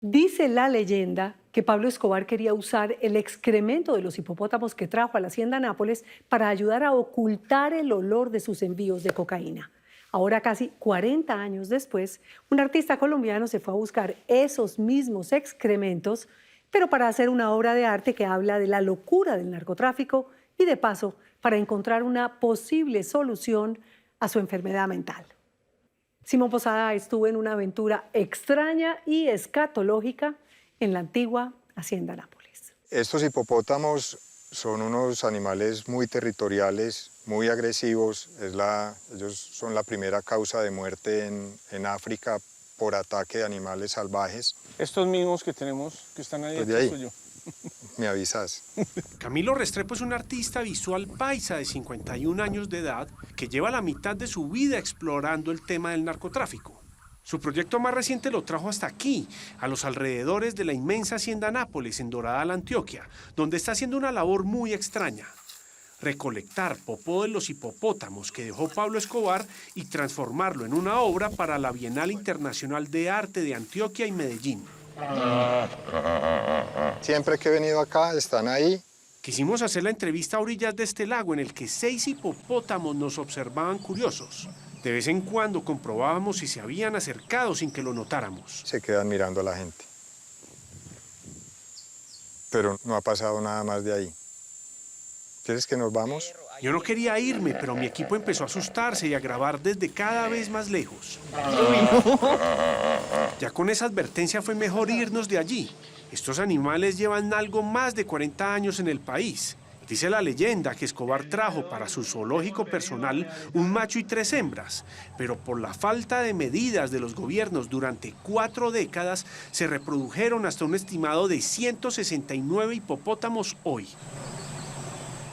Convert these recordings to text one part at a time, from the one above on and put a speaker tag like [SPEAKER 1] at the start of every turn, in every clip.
[SPEAKER 1] Dice la leyenda que Pablo Escobar quería usar el excremento de los hipopótamos que trajo a la hacienda Nápoles para ayudar a ocultar el olor de sus envíos de cocaína. Ahora, casi 40 años después, un artista colombiano se fue a buscar esos mismos excrementos, pero para hacer una obra de arte que habla de la locura del narcotráfico y, de paso, para encontrar una posible solución a su enfermedad mental. Simón Posada estuvo en una aventura extraña y escatológica en la antigua Hacienda Nápoles.
[SPEAKER 2] Estos hipopótamos son unos animales muy territoriales, muy agresivos. Ellos son la primera causa de muerte en África por ataque de animales salvajes.
[SPEAKER 3] Estos mismos que tenemos, que están ahí,
[SPEAKER 2] Pues de ahí.
[SPEAKER 3] soy yo.
[SPEAKER 2] Me avisas.
[SPEAKER 4] Camilo Restrepo es un artista visual paisa de 51 años de edad que lleva la mitad de su vida explorando el tema del narcotráfico. Su proyecto más reciente lo trajo hasta aquí, a los alrededores de la inmensa hacienda Nápoles, en Dorada, la Antioquia, donde está haciendo una labor muy extraña: recolectar popó de los hipopótamos que dejó Pablo Escobar y transformarlo en una obra para la Bienal Internacional de Arte de Antioquia y Medellín.
[SPEAKER 2] Siempre que he venido acá, están ahí.
[SPEAKER 4] Quisimos hacer la entrevista a orillas de este lago en el que 6 hipopótamos nos observaban curiosos. De vez en cuando comprobábamos si se habían acercado sin que lo notáramos.
[SPEAKER 2] Se quedan mirando a la gente. Pero no ha pasado nada más de ahí. ¿Quieres que nos vamos?
[SPEAKER 4] Yo no quería irme, pero mi equipo empezó a asustarse y a grabar desde cada vez más lejos. Ya con esa advertencia fue mejor irnos de allí. Estos animales llevan algo más de 40 años en el país. Dice la leyenda que Escobar trajo para su zoológico personal un macho y 3 hembras, pero por la falta de medidas de los gobiernos durante 4 décadas se reprodujeron hasta un estimado de 169 hipopótamos hoy.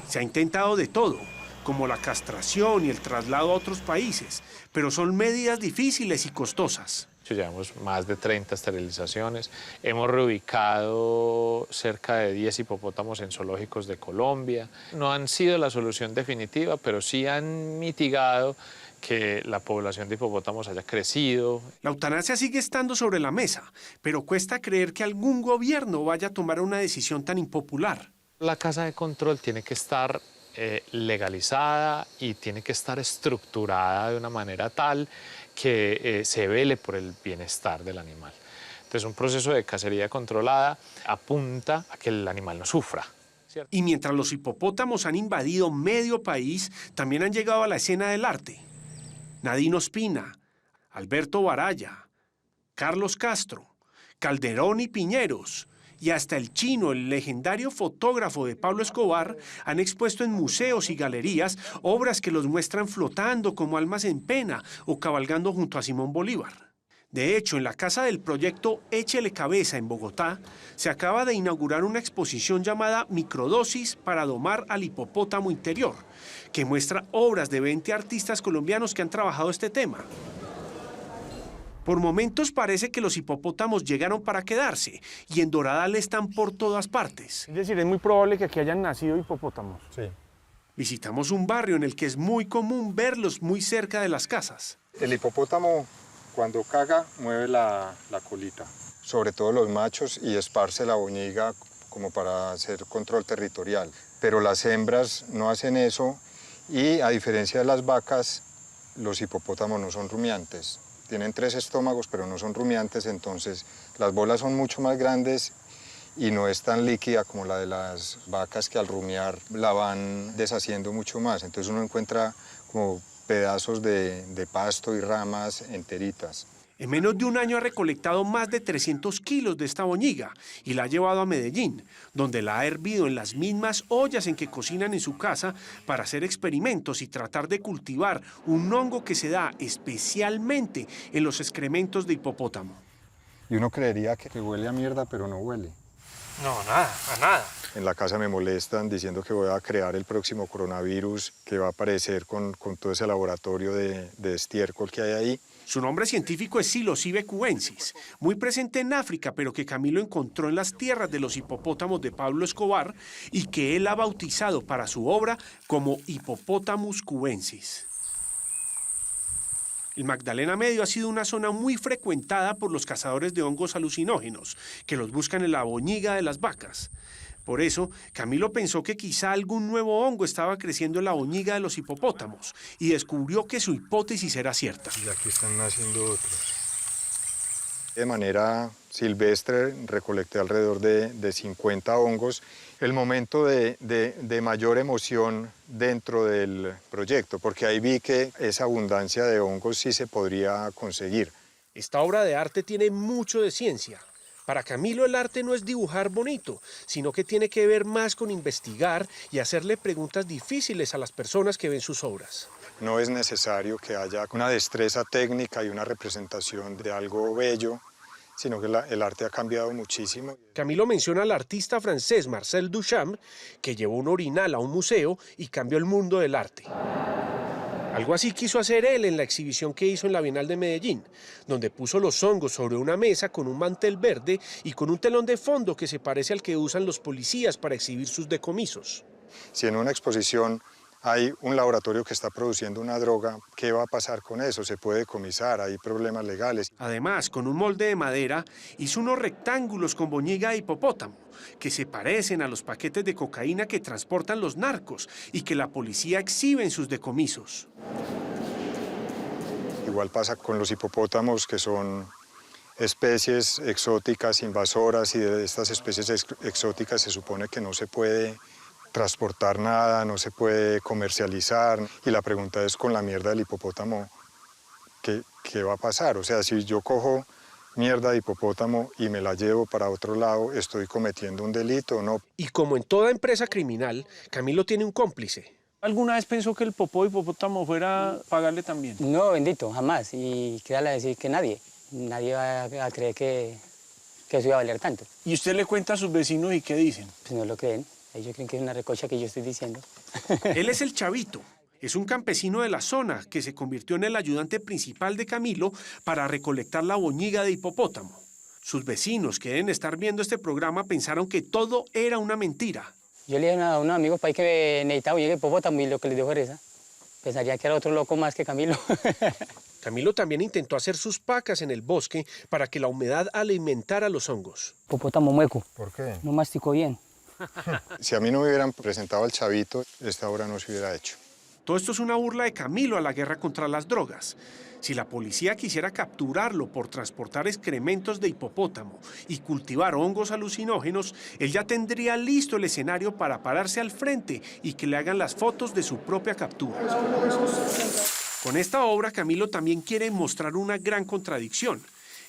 [SPEAKER 4] Se ha intentado de todo, como la castración y el traslado a otros países, pero son medidas difíciles y costosas.
[SPEAKER 5] Llevamos más de 30 esterilizaciones. Hemos reubicado cerca de 10 hipopótamos en zoológicos de Colombia. No han sido la solución definitiva, pero sí han mitigado que la población de hipopótamos haya crecido.
[SPEAKER 4] La eutanasia sigue estando sobre la mesa, pero cuesta creer que algún gobierno vaya a tomar una decisión tan impopular.
[SPEAKER 5] La casa de control tiene que estar legalizada y tiene que estar estructurada de una manera tal que se vele por el bienestar del animal. Entonces, un proceso de cacería controlada apunta a que el animal no sufra, ¿cierto?
[SPEAKER 4] Y mientras los hipopótamos han invadido medio país, también han llegado a la escena del arte. Nadine Ospina, Alberto Baraya, Carlos Castro, Calderón y Piñeros, y hasta el Chino, el legendario fotógrafo de Pablo Escobar, han expuesto en museos y galerías obras que los muestran flotando como almas en pena o cabalgando junto a Simón Bolívar. De hecho, en la casa del proyecto Échele Cabeza en Bogotá, se acaba de inaugurar una exposición llamada Microdosis para domar al hipopótamo interior, que muestra obras de 20 artistas colombianos que han trabajado este tema. Por momentos parece que los hipopótamos llegaron para quedarse y en Dorada le están por todas partes.
[SPEAKER 3] Es decir, es muy probable que aquí hayan nacido hipopótamos.
[SPEAKER 2] Sí.
[SPEAKER 4] Visitamos un barrio en el que es muy común verlos muy cerca de las casas.
[SPEAKER 2] El hipopótamo, cuando caga, mueve la colita. Sobre todo los machos, y esparce la boñiga como para hacer control territorial. Pero las hembras no hacen eso y, a diferencia de las vacas, los hipopótamos no son rumiantes. Tienen 3 estómagos, pero no son rumiantes, entonces las bolas son mucho más grandes y no es tan líquida como la de las vacas, que al rumiar la van deshaciendo mucho más. Entonces uno encuentra como pedazos de pasto y ramas enteritas.
[SPEAKER 4] En menos de un año ha recolectado más de 300 kilos de esta boñiga y la ha llevado a Medellín, donde la ha hervido en las mismas ollas en que cocinan en su casa para hacer experimentos y tratar de cultivar un hongo que se da especialmente en los excrementos de hipopótamo.
[SPEAKER 2] Y uno creería que huele a mierda, pero no huele.
[SPEAKER 3] No, nada, a nada.
[SPEAKER 2] En la casa me molestan diciendo que voy a crear el próximo coronavirus que va a aparecer con todo ese laboratorio de estiércol que hay ahí.
[SPEAKER 4] Su nombre científico es Psilocybe cubensis, muy presente en África, pero que Camilo encontró en las tierras de los hipopótamos de Pablo Escobar y que él ha bautizado para su obra como Hippopotamus cubensis. El Magdalena Medio ha sido una zona muy frecuentada por los cazadores de hongos alucinógenos, que los buscan en la boñiga de las vacas. Por eso, Camilo pensó que quizá algún nuevo hongo estaba creciendo en la boñiga de los hipopótamos y descubrió que su hipótesis era cierta.
[SPEAKER 2] Y aquí están naciendo otros. De manera silvestre recolecté alrededor de 50 hongos. El momento de mayor emoción dentro del proyecto, porque ahí vi que esa abundancia de hongos sí se podría conseguir.
[SPEAKER 4] Esta obra de arte tiene mucho de ciencia. Para Camilo el arte no es dibujar bonito, sino que tiene que ver más con investigar y hacerle preguntas difíciles a las personas que ven sus obras.
[SPEAKER 2] No es necesario que haya una destreza técnica y una representación de algo bello, sino que el arte ha cambiado muchísimo.
[SPEAKER 4] Camilo menciona al artista francés Marcel Duchamp, que llevó un orinal a un museo y cambió el mundo del arte. Algo así quiso hacer él en la exhibición que hizo en la Bienal de Medellín, donde puso los hongos sobre una mesa con un mantel verde y con un telón de fondo que se parece al que usan los policías para exhibir sus decomisos.
[SPEAKER 2] Si en una exposición hay un laboratorio que está produciendo una droga, ¿qué va a pasar con eso? ¿Se puede decomisar? ¿Hay problemas legales?
[SPEAKER 4] Además, con un molde de madera, hizo unos rectángulos con boñiga de hipopótamo, que se parecen a los paquetes de cocaína que transportan los narcos y que la policía exhibe en sus decomisos.
[SPEAKER 2] Igual pasa con los hipopótamos, que son especies exóticas, invasoras, y de estas especies exóticas se supone que no se puede transportar nada, no se puede comercializar. Y la pregunta es, con la mierda del hipopótamo, ¿qué va a pasar? O sea, si yo cojo mierda de hipopótamo y me la llevo para otro lado, ¿estoy cometiendo un delito o no?
[SPEAKER 4] Y como en toda empresa criminal, Camilo tiene un cómplice.
[SPEAKER 3] ¿Alguna vez pensó que el popó de hipopótamo fuera a pagarle también?
[SPEAKER 6] No, bendito, jamás. Y quédale a decir que nadie va a creer que eso iba a valer tanto.
[SPEAKER 3] ¿Y usted le cuenta a sus vecinos y qué dicen?
[SPEAKER 6] Pues no lo creen. Ellos creen que es una recocha que yo estoy diciendo.
[SPEAKER 4] Él es el Chavito. Es un campesino de la zona que se convirtió en el ayudante principal de Camilo para recolectar la boñiga de hipopótamo. Sus vecinos que deben estar viendo este programa pensaron que todo era una mentira.
[SPEAKER 6] Yo le dije a unos amigos para ahí que necesitaba boñiga de hipopótamo y lo que les dijo era esa. Pensaría que era otro loco más que Camilo.
[SPEAKER 4] Camilo también intentó hacer sus pacas en el bosque para que la humedad alimentara a los hongos.
[SPEAKER 6] Hipopótamo mueco.
[SPEAKER 2] ¿Por qué?
[SPEAKER 6] No masticó bien.
[SPEAKER 2] Si a mí no me hubieran presentado al Chavito, esta obra no se hubiera hecho.
[SPEAKER 4] Todo esto es una burla de Camilo a la guerra contra las drogas. Si la policía quisiera capturarlo por transportar excrementos de hipopótamo y cultivar hongos alucinógenos, él ya tendría listo el escenario para pararse al frente y que le hagan las fotos de su propia captura. Con esta obra, Camilo también quiere mostrar una gran contradicción,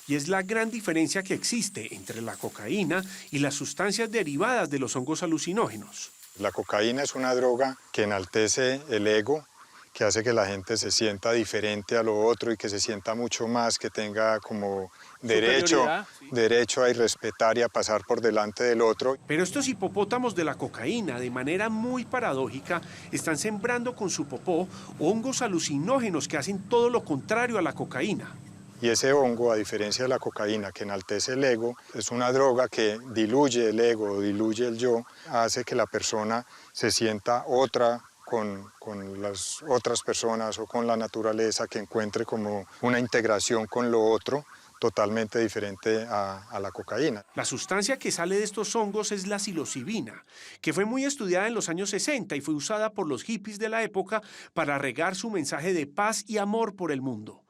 [SPEAKER 4] y es la gran diferencia que existe entre la cocaína y las sustancias derivadas de los hongos alucinógenos.
[SPEAKER 2] La cocaína es una droga que enaltece el ego, que hace que la gente se sienta diferente a lo otro y que se sienta mucho más, que tenga como derecho a irrespetar y a pasar por delante del otro.
[SPEAKER 4] Pero estos hipopótamos de la cocaína, de manera muy paradójica, están sembrando con su popó hongos alucinógenos que hacen todo lo contrario a la cocaína.
[SPEAKER 2] Y ese hongo, a diferencia de la cocaína, que enaltece el ego, es una droga que diluye el ego, diluye el yo, hace que la persona se sienta otra con las otras personas o con la naturaleza, que encuentre como una integración con lo otro totalmente diferente a la cocaína.
[SPEAKER 4] La sustancia que sale de estos hongos es la psilocibina, que fue muy estudiada en los años 60 y fue usada por los hippies de la época para regar su mensaje de paz y amor por el mundo.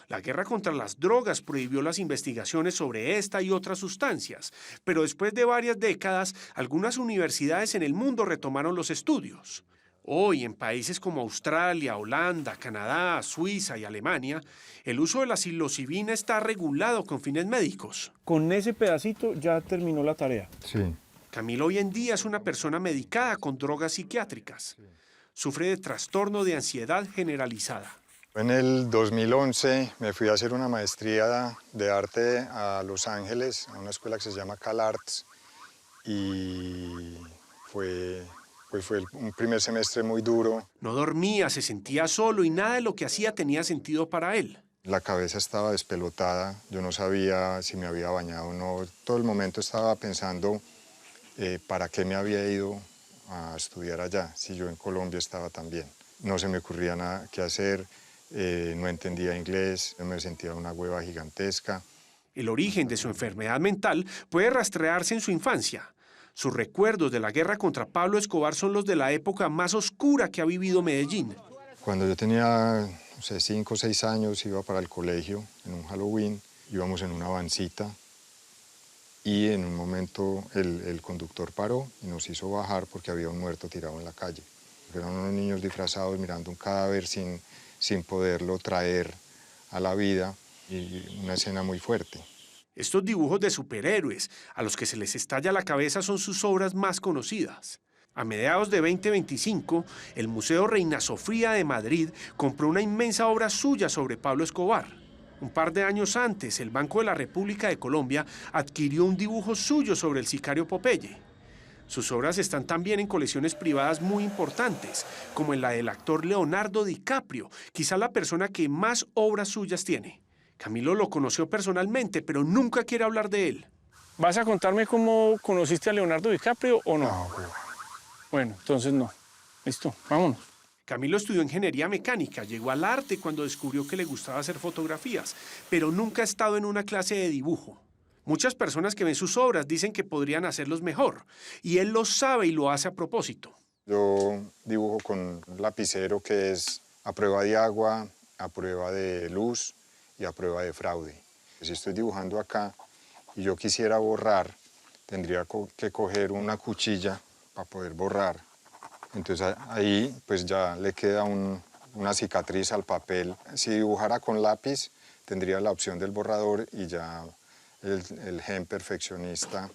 [SPEAKER 4] La guerra contra las drogas prohibió las investigaciones sobre esta y otras sustancias, pero después de varias décadas, algunas universidades en el mundo retomaron los estudios. Hoy, en países como Australia, Holanda, Canadá, Suiza y Alemania, el uso de la psilocibina está regulado con fines médicos.
[SPEAKER 3] Con ese pedacito ya terminó la tarea.
[SPEAKER 2] Sí.
[SPEAKER 4] Camilo hoy en día es una persona medicada con drogas psiquiátricas. Sufre de trastorno de ansiedad generalizada.
[SPEAKER 2] En el 2011 me fui a hacer una maestría de arte a Los Ángeles, a una escuela que se llama CalArts, y fue un primer semestre muy duro.
[SPEAKER 4] No dormía, se sentía solo y nada de lo que hacía tenía sentido para él.
[SPEAKER 2] La cabeza estaba despelotada, yo no sabía si me había bañado o no. Todo el momento estaba pensando para qué me había ido a estudiar allá, si yo en Colombia estaba tan bien. No se me ocurría nada qué hacer. no entendía inglés, me sentía una hueva gigantesca.
[SPEAKER 4] El origen de su enfermedad mental puede rastrearse en su infancia. Sus recuerdos de la guerra contra Pablo Escobar son los de la época más oscura que ha vivido Medellín.
[SPEAKER 2] Cuando yo tenía, no sé, 5 o 6 años, iba para el colegio en un Halloween, íbamos en una vancita y en un momento el conductor paró y nos hizo bajar porque había un muerto tirado en la calle. Eran unos niños disfrazados mirando un cadáver sin poderlo traer a la vida, y una escena muy fuerte.
[SPEAKER 4] Estos dibujos de superhéroes a los que se les estalla la cabeza son sus obras más conocidas. A mediados de 2025, el Museo Reina Sofía de Madrid compró una inmensa obra suya sobre Pablo Escobar. Un par de años antes, el Banco de la República de Colombia adquirió un dibujo suyo sobre el sicario Popeye. Sus obras están también en colecciones privadas muy importantes, como en la del actor Leonardo DiCaprio, quizá la persona que más obras suyas tiene. Camilo lo conoció personalmente, pero nunca quiere hablar de él.
[SPEAKER 3] ¿Vas a contarme cómo conociste a Leonardo DiCaprio o no?
[SPEAKER 2] No, güey.
[SPEAKER 3] Bueno, entonces no. Listo, vámonos.
[SPEAKER 4] Camilo estudió ingeniería mecánica, llegó al arte cuando descubrió que le gustaba hacer fotografías, pero nunca ha estado en una clase de dibujo. Muchas personas que ven sus obras dicen que podrían hacerlos mejor, y él lo sabe y lo hace a propósito.
[SPEAKER 2] Yo dibujo con un lapicero que es a prueba de agua, a prueba de luz y a prueba de fraude. Si estoy dibujando acá y yo quisiera borrar, tendría que coger una cuchilla para poder borrar. Entonces ahí pues ya le queda una cicatriz al papel. Si dibujara con lápiz, tendría la opción del borrador y ya el gen perfeccionista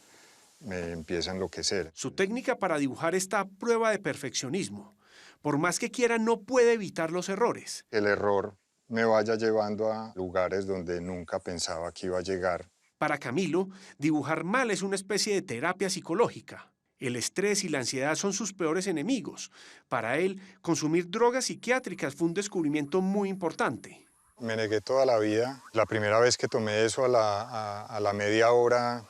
[SPEAKER 2] me empieza a enloquecer.
[SPEAKER 4] Su técnica para dibujar está a prueba de perfeccionismo. Por más que quiera, no puede evitar los errores.
[SPEAKER 2] El error me vaya llevando a lugares donde nunca pensaba que iba a llegar.
[SPEAKER 4] Para Camilo, dibujar mal es una especie de terapia psicológica. El estrés y la ansiedad son sus peores enemigos. Para él, consumir drogas psiquiátricas fue un descubrimiento muy importante.
[SPEAKER 2] Me negué toda la vida. La primera vez que tomé eso a la media hora,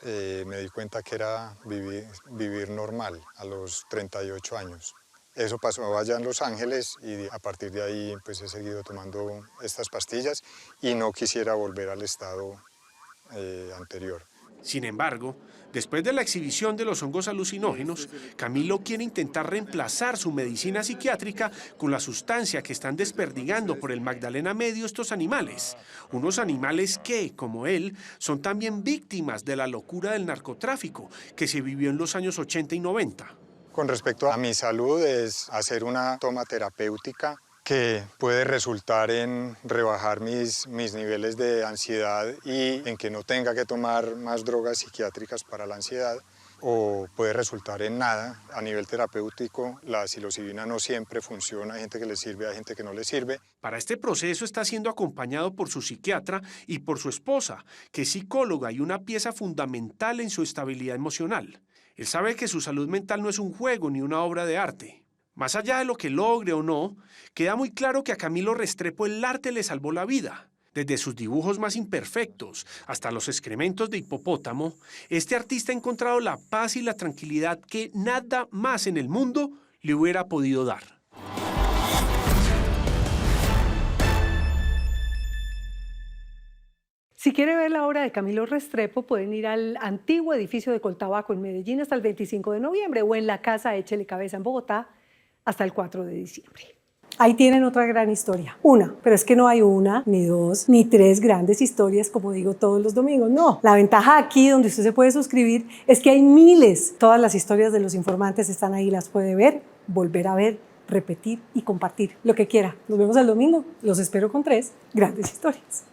[SPEAKER 2] me di cuenta que era vivir normal a los 38 años. Eso pasó allá en Los Ángeles y a partir de ahí pues, he seguido tomando estas pastillas y no quisiera volver al estado anterior.
[SPEAKER 4] Sin embargo, después de la exhibición de los hongos alucinógenos, Camilo quiere intentar reemplazar su medicina psiquiátrica con la sustancia que están desperdigando por el Magdalena Medio estos animales. Unos animales que, como él, son también víctimas de la locura del narcotráfico que se vivió en los años 80 y 90.
[SPEAKER 2] Con respecto a mi salud, es hacer una toma terapéutica que puede resultar en rebajar mis niveles de ansiedad y en que no tenga que tomar más drogas psiquiátricas para la ansiedad, o puede resultar en nada. A nivel terapéutico, la psilocibina no siempre funciona, hay gente que le sirve, hay gente que no le sirve.
[SPEAKER 4] Para este proceso está siendo acompañado por su psiquiatra y por su esposa, que es psicóloga y una pieza fundamental en su estabilidad emocional. Él sabe que su salud mental no es un juego ni una obra de arte. Más allá de lo que logre o no, queda muy claro que a Camilo Restrepo el arte le salvó la vida. Desde sus dibujos más imperfectos hasta los excrementos de hipopótamo, este artista ha encontrado la paz y la tranquilidad que nada más en el mundo le hubiera podido dar.
[SPEAKER 1] Si quiere ver la obra de Camilo Restrepo, pueden ir al antiguo edificio de Coltabaco en Medellín hasta el 25 de noviembre o en la Casa Échele Cabeza en Bogotá hasta el 4 de diciembre. Ahí tienen otra gran historia. Una, pero es que no hay una, ni dos, ni tres grandes historias, como digo todos los domingos. No, la ventaja aquí, donde usted se puede suscribir, es que hay miles. Todas las historias de los informantes están ahí, las puede ver, volver a ver, repetir y compartir, lo que quiera. Nos vemos el domingo. Los espero con 3 grandes historias.